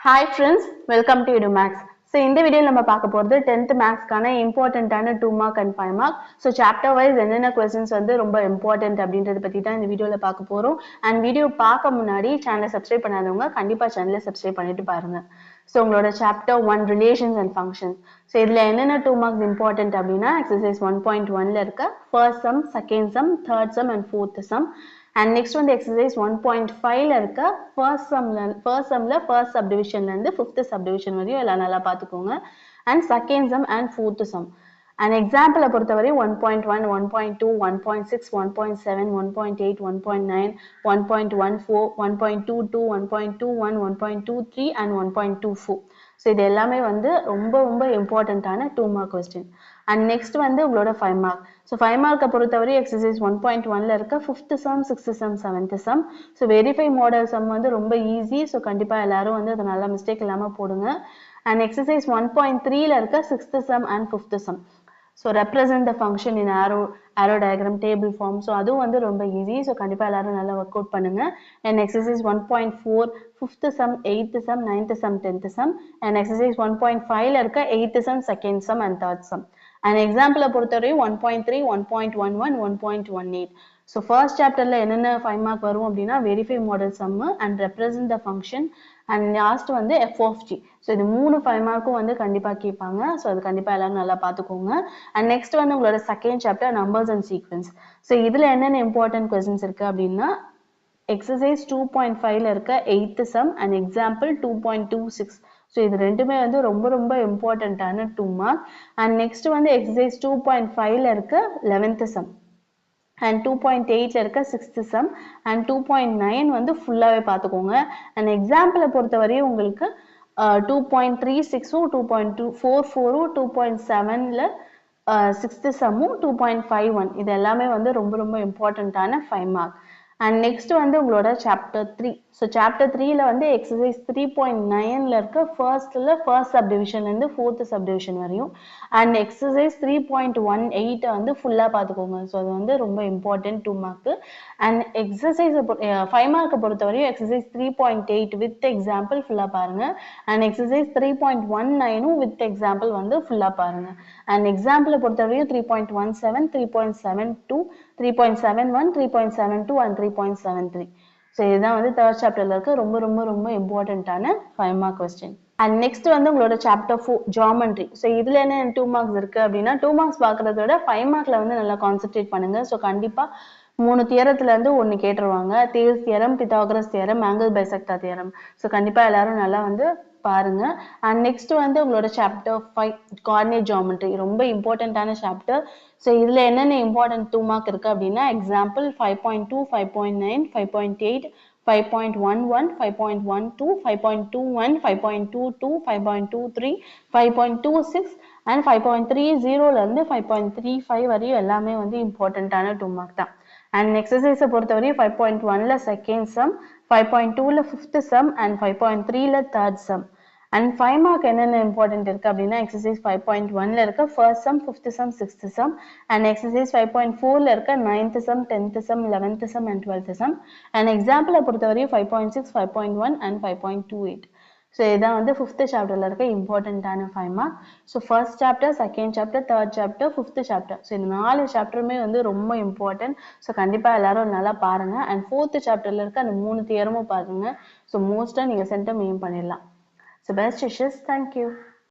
Hi friends, welcome to EduMax. So இந்த வீடியோல நம்ம பார்க்க போறது 10th மேத்ஸ்க்கான இம்பார்ட்டன்ட்டான 2 mark and 5 mark. So chapter wise என்னென்ன கொஸ்டின்ஸ் வந்து ரொம்ப இம்பார்ட்டன்ட் அப்படின்றத பத்தி தான் இந்த வீடியோல பார்க்க போறோம். அண்ட் வீடியோ பார்க்க முன்னாடி சேனலை சப்ஸ்கிரைப் பண்ணாதவங்க கண்டிப்பா சேனலை சப்ஸ்கிரைப் பண்ணிட்டு பாருங்க. ஸோ உங்களோட chapter 1 relations and functions. So இதுல என்னென்ன 2 மார்க்ஸ் இம்பார்ட்டன்ட் அப்படின்னா எக்ஸசைஸ் 1.1ல இருக்க first some, second some, third sum and fourth some. And next one the exercise 1.5ல இருக்க first sumல first subdivisionல இருந்து fifth subdivision வரையும் எல்லாம் நல்லா பாத்துக்கோங்க. And second sum and fourth sum. And example பொறுத்தவரை 1.1, 1.2, 1.6, 1.7, 1.8, 1.9, 1.14, 1.22, 1.21, 1.23 and 1.24. So இது எல்லாமே வந்து ரொம்ப ரொம்ப இம்பார்ட்டன்ட்டான 2 மார்க் கொஸ்டின். அண்ட் நெக்ஸ்ட் வந்து உங்களோட 5 மார்க். ஸோ 5 மார்க்கை பொறுத்தவரை எக்ஸசைஸ் 1.1ல இருக்க 5th sum, 6th sum, 7th sum. So verify model sum வந்து ரொம்ப ஈஸி. ஸோ கண்டிப்பாக எல்லாரும் வந்து அதை நல்லா மிஸ்டேக் இல்லாமல் போடுங்க. அண்ட் எக்ஸசைஸ் 1.3ல இருக்க 6th sum and 5th sum. So represent the function in arrow diagram table form. So அதுவும் வந்து ரொம்ப ஈஸி. ஸோ கண்டிப்பாக எல்லாரும் நல்லா ஒர்க் அவுட் பண்ணுங்க. And exercise 1.4 5th sum, 8th sum, 9th sum, 10th sum. And exercise 1.5ல இருக்க 8th sum, second sum and third sum. And எக்ஸாம்பிளை பொறுத்தவரை 1.3, 1.11, 1.18. ஸோ ஃபர்ஸ்ட் சாப்டர்ல என்னென்ன 5 மார்க் வரும் அப்படின்னா verify model some and represent the function and last வந்து F of G. So இது 5 மார்க்கும் வந்து கண்டிப்பாக கேட்பாங்க. ஸோ அது கண்டிப்பாக எல்லாரும் நல்லா பார்த்துக்கோங்க. அண்ட் நெக்ஸ்ட் வந்து உங்களோட second chapter numbers and sequence. So இதில் என்னென்ன இம்பார்ட்டன்ட் கொஸ்டின்ஸ் இருக்கு அப்படின்னா எக்ஸசைஸ் 2.5ல இருக்க 8th some and example 2.26. So இது ரெண்டுமே வந்து ரொம்ப ரொம்ப இம்பார்ட்டன்ட்டான 2 மார்க். அண்ட் நெக்ஸ்ட் வந்து எக்ஸசைஸ் 2.5ல இருக்க 11th சம் அண்ட் 2.8ல இருக்க 6th சம் அண்ட் 2.9 வந்து ஃபுல்லாகவே பார்த்துக்கோங்க. அண்ட் எக்ஸாம்பிளை பொறுத்தவரையும் உங்களுக்கு 2.36, 2.244, 2.7ல 6th சம்மும் 2.51 இது எல்லாமே வந்து ரொம்ப ரொம்ப இம்பார்ட்டன்ட்டான 5 மார்க். அண்ட் நெக்ஸ்ட் வந்து உங்களோட சாப்டர் 3. ஸோ சாப்டர் 3ல வந்து எக்ஸசைஸ் 3.9ல இருக்க ஃபர்ஸ்ட் சப்டிவிஷன்லேருந்து ஃபோர்த் சப்டிவிஷன் வரையும் அண்ட் எக்ஸசைஸ் 3.18 வந்து ஃபுல்லாக பார்த்துக்கோங்க. ஸோ அது வந்து ரொம்ப இம்பார்ட்டன்ட் 2 மார்க்கு. அண்ட் எக்ஸசைஸ் 5 மார்க்கை பொறுத்தவரையும் எக்ஸசைஸ் 3.8 வித் எக்ஸாம்பிள் ஃபுல்லாக பாருங்க. அண்ட் எக்ஸசைஸ் 3.19 வித் எக்ஸாம்பிள் வந்து ஃபுல்லாக பாருங்க. அண்ட் எக்ஸாம்பிளை பொறுத்தவரையும் 3.17, 3.72, 3.71, 3.72 and 3.73. ஸோ இதுதான் வந்து தேர்ட் சாப்டர்ல இருக்க ரொம்ப ரொம்ப ரொம்ப இம்பார்ட்டன்ட்டான 5 மார்க் கொஸ்டின். அண்ட் நெக்ஸ்ட் வந்து உங்களோட சாப்டர் 4 ஜியோமெட்ரி. ஸோ இதுல என்ன 2 மார்க்ஸ் இருக்கு அப்படின்னா 2 மார்க்ஸ் பார்க்கறத விட 5 மார்க்ல வந்து நல்லா கான்சென்ட்ரேட் பண்ணுங்க. ஸோ கண்டிப்பா 3 தியரத்துல இருந்து 1 கேட்டுருவாங்க. Thales theorem, Pythagoras theorem, angle bisector theorem. So கண்டிப்பா எல்லாரும் நல்லா வந்து பாருங்க. அண்ட் நெக்ஸ்ட் வந்து உங்களோட சாப்டர் 5 கோஆர்டினேட் ஜியோமெட்ரி ரொம்ப இம்பார்ட்டன்ட்டான சாப்டர். ஸோ இதுல என்னென்ன இம்பார்ட்டன்ட் 2 மார்க் இருக்கு அப்படின்னா எக்ஸாம்பிள் 5.2, 5.9, 5.8, 5.11, 5.12, 5.21, 5.22, 5.23, 5.26 and 5.30ல இருந்து 5.35 வரையும் எல்லாமே வந்து இம்பார்ட்டன்ட்டான 2 மார்க் தான். அண்ட் எக்ஸசைஸை பொறுத்தவரையும் 5.1ல செகண்ட் சம், 5.2ல 5th சம் அண்ட் 5.3ல தேர்ட் சம். அண்ட் 5 மார்க் என்னென்ன இம்பார்ட்டன்ட் இருக்கு அப்படின்னா எக்ஸசைஸ் 5.1ல இருக்க first sum, 5th sum, 6th sum and exercise 5.4ல இருக்க 9th sum, 10th sum, 11th sum and 12th sum. And எக்ஸாம்பிளை பொறுத்தவரையும் 5.6, 5.1 அண்ட் 5.28. ஸோ இதான் வந்து 5th சாப்டர்ல இருக்க இம்பார்ட்டன்ட்டான 5 mark. So first chapter, second chapter, third chapter, 5th chapter. So இந்த 4 சாப்டருமே வந்து ரொம்ப இம்பார்ட்டன்ட். ஸோ கண்டிப்பாக எல்லாரும் நல்லா பாருங்க. அண்ட் 4th சாப்டர்ல இருக்க அந்த 3 தியரமும் பாருங்க. ஸோ மோஸ்ட்டாக நீங்கள் சென்டம் எய்ம் பண்ணிடலாம். So best wishes. தேங்க்யூ.